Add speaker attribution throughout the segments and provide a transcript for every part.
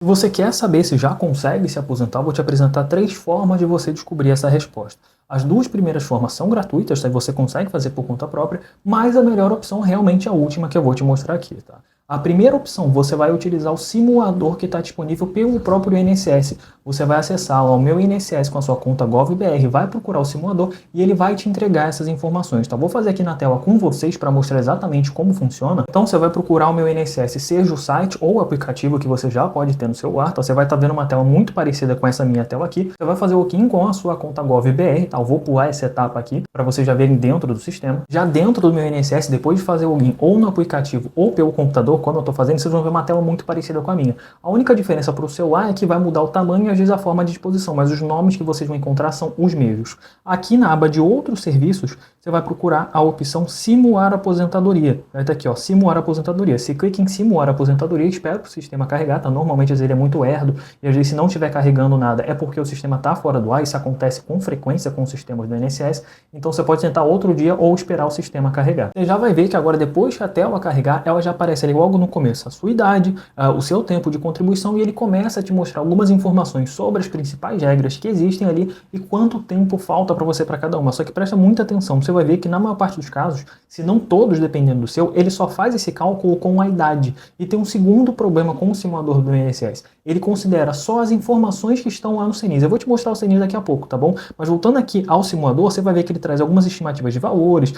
Speaker 1: Se você quer saber se já consegue se aposentar, eu vou te apresentar 3 formas de você descobrir essa resposta. As 2 primeiras formas são gratuitas, tá? Você consegue fazer por conta própria, mas a melhor opção realmente é a última que eu vou te mostrar aqui, tá? A primeira opção, você vai utilizar o simulador que está disponível pelo próprio INSS. Você vai acessar lá o meu INSS com a sua conta GovBR, vai procurar o simulador e ele vai te entregar essas informações, tá? Vou fazer aqui na tela com vocês para mostrar exatamente como funciona. Então você vai procurar o meu INSS, seja o site ou o aplicativo que você já pode ter no celular, tá? Você vai estar vendo uma tela muito parecida com essa minha tela aqui. Você vai fazer o login com a sua conta GovBR, tá? Eu vou pular essa etapa aqui para vocês já verem dentro do sistema. Já dentro do meu INSS, depois de fazer o login ou no aplicativo ou pelo computador, quando eu estou fazendo, vocês vão ver uma tela muito parecida com a minha. A única diferença para o celular é que vai mudar o tamanho e às vezes a forma de disposição, mas os nomes que vocês vão encontrar são os mesmos. Aqui na aba de outros serviços, você vai procurar a opção simular aposentadoria. Vai estar aqui, ó, simular aposentadoria. Se clica em simular aposentadoria, espera para o sistema carregar, tá? Normalmente ele é muito lerdo e às vezes se não estiver carregando nada é porque o sistema está fora do ar. Isso acontece com frequência com os sistemas do INSS. Então você pode tentar outro dia ou esperar o sistema carregar. Você já vai ver que agora depois que a tela carregar, ela já aparece ali logo no começo a sua idade, o seu tempo de contribuição e ele começa a te mostrar algumas informações sobre as principais regras que existem ali e quanto tempo falta para você para cada uma. Só que presta muita atenção, você vai ver que na maior parte dos casos, se não todos dependendo do seu, ele só faz esse cálculo com a idade. E tem um segundo problema com o simulador do INSS. Ele considera só as informações que estão lá no CNIS. Eu vou te mostrar o CNIS daqui a pouco, tá bom? Mas voltando aqui ao simulador, você vai ver que ele traz algumas estimativas de valores,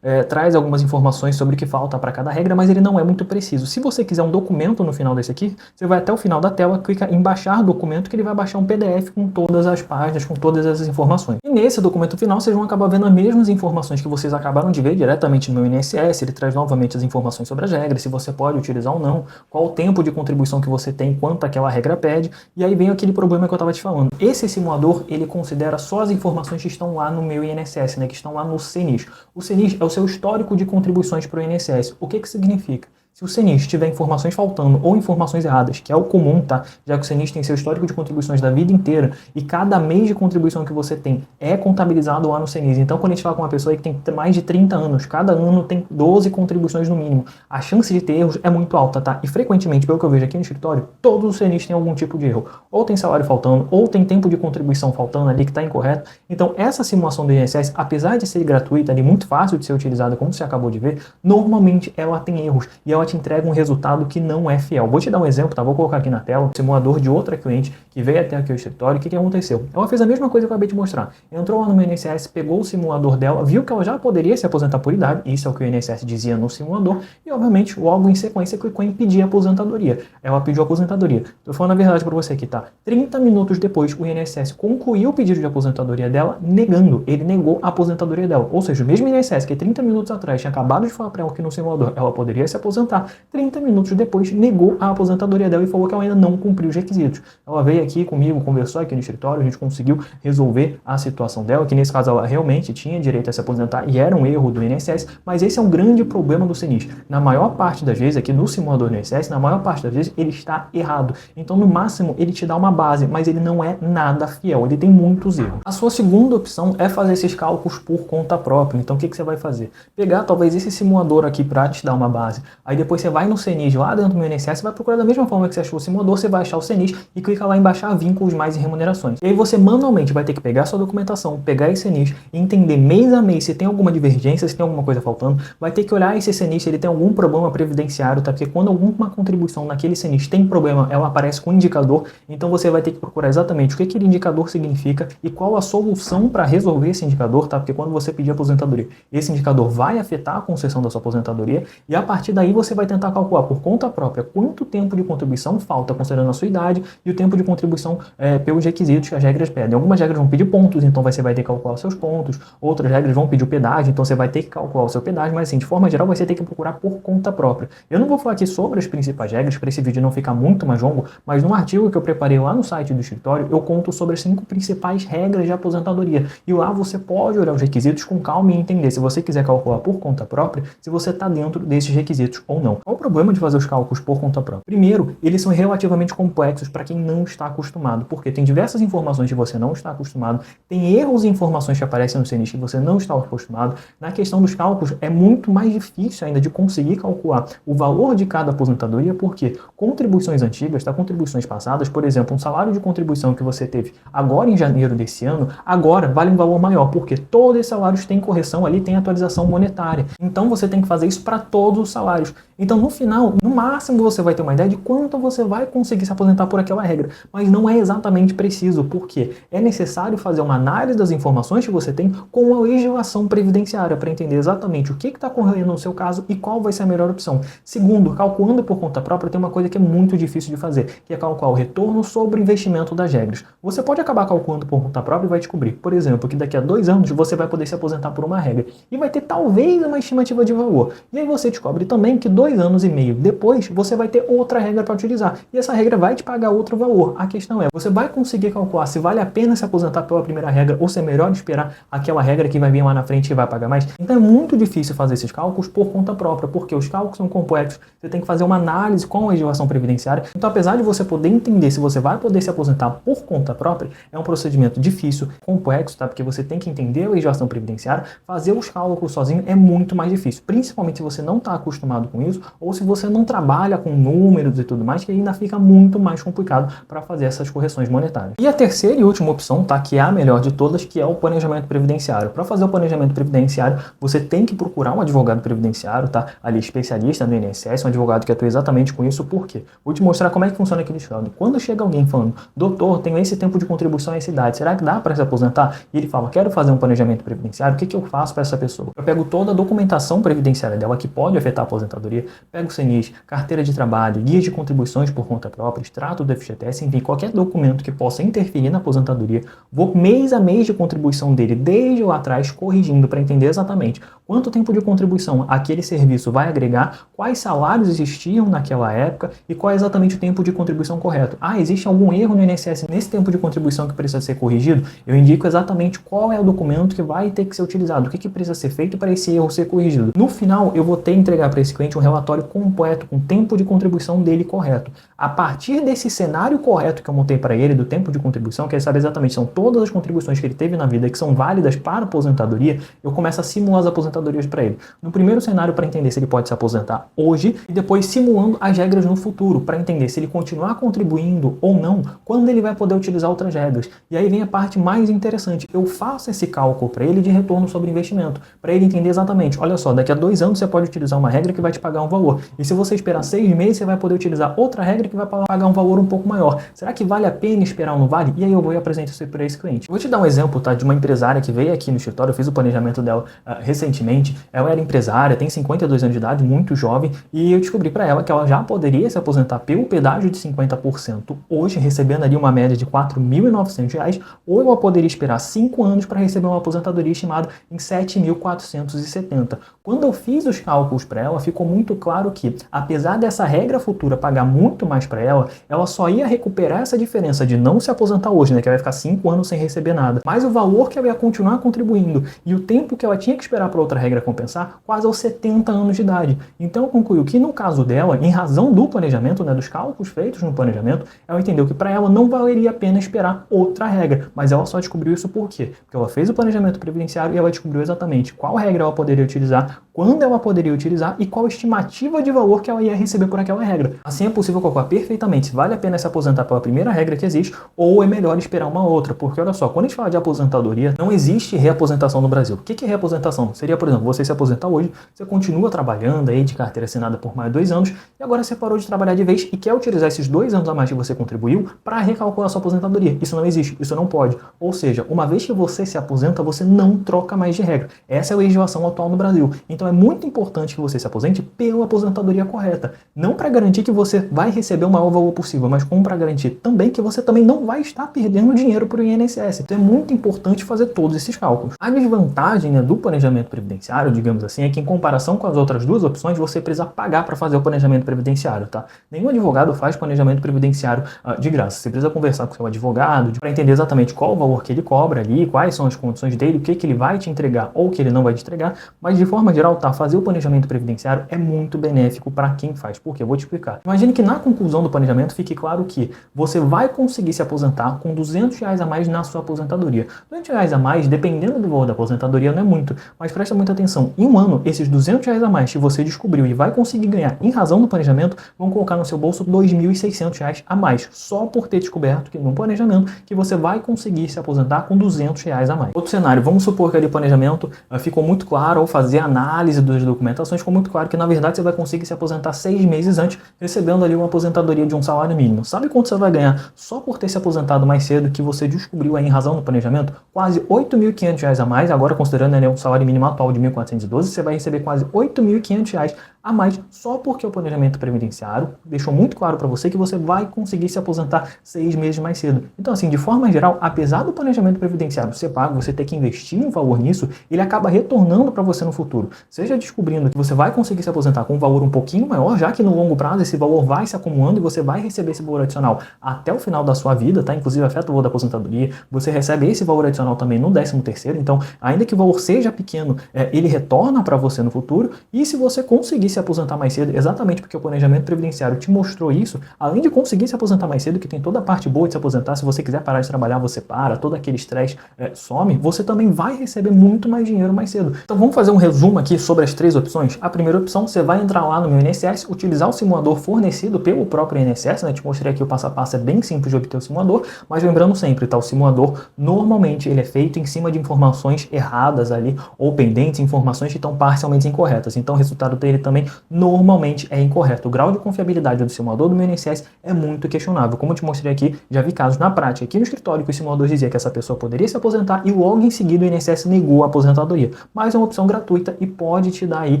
Speaker 1: traz algumas informações sobre o que falta para cada regra, mas ele não é muito preciso. Se você quiser um documento no final desse aqui, você vai até o final da tela, clica em baixar documento, que ele vai baixar um PDF com todas as páginas, com todas as informações. E nesse documento final, vocês vão acabar vendo as mesmas informações que vocês acabaram de ver diretamente no meu INSS. Ele traz novamente as informações sobre as regras, se você pode utilizar ou não, qual o tempo de contribuição que você tem, quanto aquela regra pede, e aí vem aquele problema que eu estava te falando. Esse simulador, ele considera só as informações que estão lá no meu INSS, né, que estão lá no CNIS. O CNIS é o seu histórico de contribuições para o INSS. O que que significa? Se o CNIS tiver informações faltando ou informações erradas, que é o comum, tá? Já que o CNIS tem seu histórico de contribuições da vida inteira e cada mês de contribuição que você tem é contabilizado lá no CNIS. Então, quando a gente fala com uma pessoa que tem mais de 30 anos, cada ano tem 12 contribuições no mínimo, a chance de ter erros é muito alta, tá? E frequentemente, pelo que eu vejo aqui no escritório, todos os CNIS têm algum tipo de erro. Ou tem salário faltando, ou tem tempo de contribuição faltando ali que está incorreto. Então, essa simulação do INSS, apesar de ser gratuita e muito fácil de ser utilizada, como você acabou de ver, normalmente ela tem erros e ela te entrega um resultado que não é fiel. Vou te dar um exemplo, tá? Vou colocar aqui na tela, um simulador de outra cliente que veio até aqui ao escritório. O que aconteceu? Ela fez a mesma coisa que eu acabei de mostrar. Entrou lá no meu INSS, pegou o simulador dela, viu que ela já poderia se aposentar por idade, isso é o que o INSS dizia no simulador, e obviamente logo em sequência clicou em pedir aposentadoria. Ela pediu aposentadoria. Tô falando a verdade para você aqui, tá? 30 minutos depois, o INSS concluiu o pedido de aposentadoria dela, negando. Ele negou a aposentadoria dela. Ou seja, o mesmo INSS que 30 minutos atrás tinha acabado de falar para ela que no simulador ela poderia se aposentar, 30 minutos depois negou a aposentadoria dela e falou que ela ainda não cumpriu os requisitos. Ela veio aqui comigo, conversou aqui no escritório, a gente conseguiu resolver a situação dela, que nesse caso ela realmente tinha direito a se aposentar e era um erro do INSS, mas esse é um grande problema do CNIS. Na maior parte das vezes, aqui no simulador do INSS, na maior parte das vezes ele está errado. Então no máximo ele te dá uma base, mas ele não é nada fiel, ele tem muitos erros. A sua segunda opção é fazer esses cálculos por conta própria. Então o que você vai fazer? Pegar talvez esse simulador aqui para te dar uma base, aí depois você vai no CNIS lá dentro do meu INSS, vai procurar da mesma forma que você achou o simulador, você vai achar o CNIS e clica lá em baixar vínculos mais e remunerações. E aí você manualmente vai ter que pegar sua documentação, pegar esse CNIS e entender mês a mês se tem alguma divergência, se tem alguma coisa faltando, vai ter que olhar esse CNIS se ele tem algum problema previdenciário, tá? Porque quando alguma contribuição naquele CNIS tem problema, ela aparece com um indicador, então você vai ter que procurar exatamente o que aquele indicador significa e qual a solução para resolver esse indicador, tá? Porque quando você pedir aposentadoria, esse indicador vai afetar a concessão da sua aposentadoria e a partir daí você vai tentar calcular por conta própria quanto tempo de contribuição falta considerando a sua idade e o tempo de contribuição pelos requisitos que as regras pedem. Algumas regras vão pedir pontos, então você vai ter que calcular os seus pontos, outras regras vão pedir o pedágio, então você vai ter que calcular o seu pedágio, mas assim, de forma geral você tem que procurar por conta própria. Eu não vou falar aqui sobre as principais regras para esse vídeo não ficar muito mais longo, mas num artigo que eu preparei lá no site do escritório, eu conto sobre as 5 principais regras de aposentadoria e lá você pode olhar os requisitos com calma e entender se você quiser calcular por conta própria, se você está dentro desses requisitos ou não. não. Qual o problema de fazer os cálculos por conta própria? Primeiro, eles são relativamente complexos para quem não está acostumado, porque tem diversas informações que você não está acostumado, tem erros e informações que aparecem no CNIS que você não está acostumado. Na questão dos cálculos, é muito mais difícil ainda de conseguir calcular o valor de cada aposentadoria, porque contribuições antigas, contribuições passadas, por exemplo, um salário de contribuição que você teve agora em janeiro desse ano, agora vale um valor maior, porque todos os salários têm correção ali, tem atualização monetária. Então você tem que fazer isso para todos os salários. Então no final, no máximo você vai ter uma ideia de quanto você vai conseguir se aposentar por aquela regra, mas não é exatamente preciso, porque é necessário fazer uma análise das informações que você tem com a legislação previdenciária para entender exatamente o que está ocorrendo no seu caso e qual vai ser a melhor opção. Segundo, calculando por conta própria, tem uma coisa que é muito difícil de fazer, que é calcular o retorno sobre o investimento das regras. Você pode acabar calculando por conta própria e vai descobrir, por exemplo, que daqui a 2 anos você vai poder se aposentar por uma regra e vai ter talvez uma estimativa de valor. E aí você descobre também que 2 anos e meio depois você vai ter outra regra para utilizar e essa regra vai te pagar outro valor. A questão é, você vai conseguir calcular se vale a pena se aposentar pela primeira regra ou se é melhor esperar aquela regra que vai vir lá na frente e vai pagar mais? Então é muito difícil fazer esses cálculos por conta própria, porque os cálculos são complexos, você tem que fazer uma análise com a legislação previdenciária. Então, apesar de você poder entender se você vai poder se aposentar por conta própria, é um procedimento difícil, complexo, tá? Porque você tem que entender a legislação previdenciária, fazer os cálculos sozinho é muito mais difícil, principalmente se você não está acostumado com isso ou se você não trabalha com números e tudo mais, que ainda fica muito mais complicado para fazer essas correções monetárias. E a terceira e última opção, tá? Que é a melhor de todas, que é o planejamento previdenciário. Para fazer o planejamento previdenciário, você tem que procurar um advogado previdenciário, tá? Ali especialista no INSS, um advogado que atua exatamente com isso. Por quê? Vou te mostrar como é que funciona aquele estudo. Quando chega alguém falando, doutor, tenho esse tempo de contribuição a essa idade, será que dá para se aposentar? E ele fala, quero fazer um planejamento previdenciário, o que eu faço para essa pessoa? Eu pego toda a documentação previdenciária dela que pode afetar a aposentadoria, pego o CNIS, carteira de trabalho, guias de contribuições por conta própria, extrato do FGTS, enfim, qualquer documento que possa interferir na aposentadoria, vou mês a mês de contribuição dele desde lá atrás, corrigindo para entender exatamente quanto tempo de contribuição aquele serviço vai agregar, quais salários existiam naquela época e qual é exatamente o tempo de contribuição correto. Ah, existe algum erro no INSS nesse tempo de contribuição que precisa ser corrigido? Eu indico exatamente qual é o documento que vai ter que ser utilizado, o que precisa ser feito para esse erro ser corrigido. No final, eu vou ter que entregar para esse cliente um relatório completo com o tempo de contribuição dele correto. A partir desse cenário correto que eu montei para ele, do tempo de contribuição, que ele sabe exatamente, são todas as contribuições que ele teve na vida que são válidas para a aposentadoria, eu começo a simular as aposentadorias para ele. No primeiro cenário, para entender se ele pode se aposentar hoje, e depois simulando as regras no futuro, para entender se ele continuar contribuindo ou não, quando ele vai poder utilizar outras regras. E aí vem a parte mais interessante. Eu faço esse cálculo para ele de retorno sobre investimento, para ele entender exatamente, olha só, daqui a 2 anos você pode utilizar uma regra que vai te pagar um valor. E se você esperar 6 meses, você vai poder utilizar outra regra que vai pagar um valor um pouco maior. Será que vale a pena esperar ou não vale? E aí eu vou apresentar isso para esse cliente. Eu vou te dar um exemplo, tá, de uma empresária que veio aqui no escritório, eu fiz o planejamento dela recentemente. Ela era empresária, tem 52 anos de idade, muito jovem, e eu descobri para ela que ela já poderia se aposentar pelo pedágio de 50% hoje, recebendo ali uma média de R$ 4.900, ou ela poderia esperar 5 anos para receber uma aposentadoria estimada em R$ 7.470. Quando eu fiz os cálculos para ela, ficou muito claro que, apesar dessa regra futura pagar muito mais para ela só ia recuperar essa diferença de não se aposentar hoje, né, que ela vai ficar 5 anos sem receber nada, mas o valor que ela ia continuar contribuindo e o tempo que ela tinha que esperar para outra regra compensar, quase aos 70 anos de idade. Então eu concluí que no caso dela, em razão do planejamento, né, dos cálculos feitos no planejamento, ela entendeu que para ela não valeria a pena esperar outra regra, mas ela só descobriu isso por quê? Porque ela fez o planejamento previdenciário e ela descobriu exatamente qual regra ela poderia utilizar, quando ela poderia utilizar e qual estimativa de valor que ela ia receber por aquela regra. Assim é possível calcular perfeitamente se vale a pena se aposentar pela primeira regra que existe ou é melhor esperar uma outra, porque olha só, quando a gente fala de aposentadoria, não existe reaposentação no Brasil. O que é reaposentação? Seria, por exemplo, você se aposentar hoje, você continua trabalhando aí de carteira assinada por mais de 2 anos e agora você parou de trabalhar de vez e quer utilizar esses 2 anos a mais que você contribuiu para recalcular sua aposentadoria. Isso não existe, isso não pode. Ou seja, uma vez que você se aposenta, você não troca mais de regra. Essa é a legislação atual no Brasil. Então é muito importante que você se aposente pela aposentadoria correta. Não para garantir que você vai receber o maior valor possível, mas como para garantir também que você também não vai estar perdendo dinheiro para o INSS. Então é muito importante fazer todos esses cálculos. A desvantagem, né, do planejamento previdenciário, digamos assim, é que em comparação com as outras duas opções, você precisa pagar para fazer o planejamento previdenciário, tá? Nenhum advogado faz planejamento previdenciário de graça. Você precisa conversar com o seu advogado para entender exatamente qual o valor que ele cobra ali, quais são as condições dele, o que ele vai te entregar ou o que ele não vai te entregar, mas de forma geral, tá? Fazer o planejamento previdenciário é muito benéfico para quem faz. Por quê? Eu vou te explicar. Imagine que na conclusão do planejamento fique claro que você vai conseguir se aposentar com R$ 200 a mais na sua aposentadoria. R$ 200 a mais, dependendo do valor da aposentadoria, não é muito, mas presta muita atenção. Em um ano, esses R$ 200 a mais que você descobriu e vai conseguir ganhar em razão do planejamento, vão colocar no seu bolso R$ 2.600 a mais, só por ter descoberto que no planejamento que você vai conseguir se aposentar com R$ 200 a mais. Outro cenário, vamos supor que ali o planejamento ficou muito claro ao fazer a análise das documentações, ficou muito claro que na verdade você vai conseguir se aposentar 6 meses antes, recebendo ali uma aposentadoria de um salário mínimo. Sabe quanto você vai ganhar só por ter se aposentado mais cedo, que você descobriu aí em razão do planejamento? Quase R$ 8.500 a mais, agora considerando um salário mínimo atual de 1.412, você vai receber quase R$ 8.500 a mais só porque o planejamento previdenciário deixou muito claro para você que você vai conseguir se aposentar 6 meses mais cedo. Então, assim, de forma geral, apesar do planejamento previdenciário ser pago, você ter que investir um valor nisso, ele acaba retornando para você no futuro. Seja descobrindo que você vai conseguir se aposentar com um valor um pouquinho maior, já que no longo prazo esse valor vai se acumulando e você vai receber esse valor adicional até o final da sua vida, tá? Inclusive afeta o valor da aposentadoria, você recebe esse valor adicional também no 13º, então, ainda que o valor seja pequeno, ele retorna para você no futuro, e se você conseguir se aposentar mais cedo, exatamente porque o planejamento previdenciário te mostrou isso, além de conseguir se aposentar mais cedo, que tem toda a parte boa de se aposentar, se você quiser parar de trabalhar, você para, todo aquele estresse some, você também vai receber muito mais dinheiro mais cedo. Então vamos fazer um resumo aqui sobre as 3 opções. A primeira opção, você vai entrar lá no meu INSS, utilizar o simulador fornecido pelo próprio INSS, né? Te mostrei aqui o passo a passo, é bem simples de obter o simulador, mas lembrando sempre, tá? O simulador, normalmente, ele é feito em cima de informações erradas ali, ou pendentes, informações que estão parcialmente incorretas. Então o resultado dele também normalmente é incorreto. O grau de confiabilidade do simulador do meu INSS é muito questionável. Como eu te mostrei aqui, já vi casos na prática aqui no escritório que o simulador dizia que essa pessoa poderia se aposentar e logo em seguida o INSS negou a aposentadoria. Mas é uma opção gratuita e pode te dar aí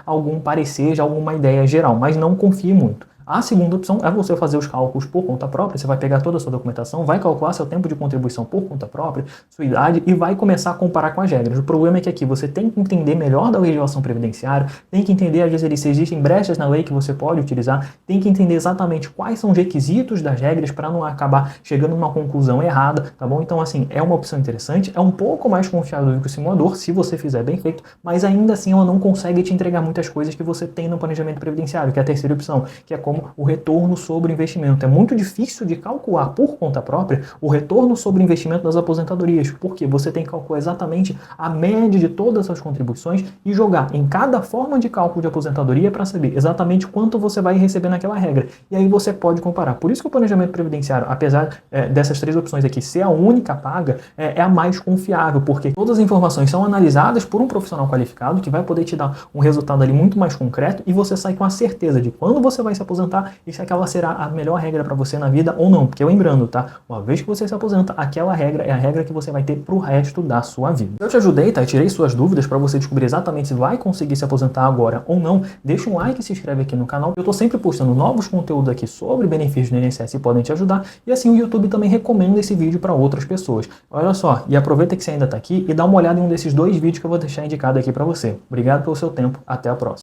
Speaker 1: algum parecer, já alguma ideia geral, mas não confie muito. A segunda opção é você fazer os cálculos por conta própria, você vai pegar toda a sua documentação, vai calcular seu tempo de contribuição por conta própria, sua idade e vai começar a comparar com as regras. O problema é que aqui você tem que entender melhor da legislação previdenciária, tem que entender às vezes se existem brechas na lei que você pode utilizar, tem que entender exatamente quais são os requisitos das regras para não acabar chegando numa conclusão errada, tá bom? Então assim, é uma opção interessante, é um pouco mais confiável do que o simulador, se você fizer bem feito, mas ainda assim ela não consegue te entregar muitas coisas que você tem no planejamento previdenciário, que é a terceira opção, que é como o retorno sobre o investimento. É muito difícil de calcular por conta própria o retorno sobre o investimento das aposentadorias, porque você tem que calcular exatamente a média de todas as contribuições e jogar em cada forma de cálculo de aposentadoria para saber exatamente quanto você vai receber naquela regra. E aí você pode comparar. Por isso que o planejamento previdenciário, apesar dessas 3 opções aqui ser a única paga, é a mais confiável, porque todas as informações são analisadas por um profissional qualificado que vai poder te dar um resultado ali muito mais concreto e você sai com a certeza de quando você vai se aposentar e se aquela será a melhor regra para você na vida ou não. Porque lembrando, tá? Uma vez que você se aposenta, aquela regra é a regra que você vai ter pro resto da sua vida. Eu te ajudei, tá? Eu tirei suas dúvidas para você descobrir exatamente se vai conseguir se aposentar agora ou não. Deixa um like e se inscreve aqui no canal. Eu tô sempre postando novos conteúdos aqui sobre benefícios do INSS e podem te ajudar. E assim o YouTube também recomenda esse vídeo para outras pessoas. Olha só, e aproveita que você ainda tá aqui e dá uma olhada em um desses 2 vídeos que eu vou deixar indicado aqui para você. Obrigado pelo seu tempo. Até a próxima.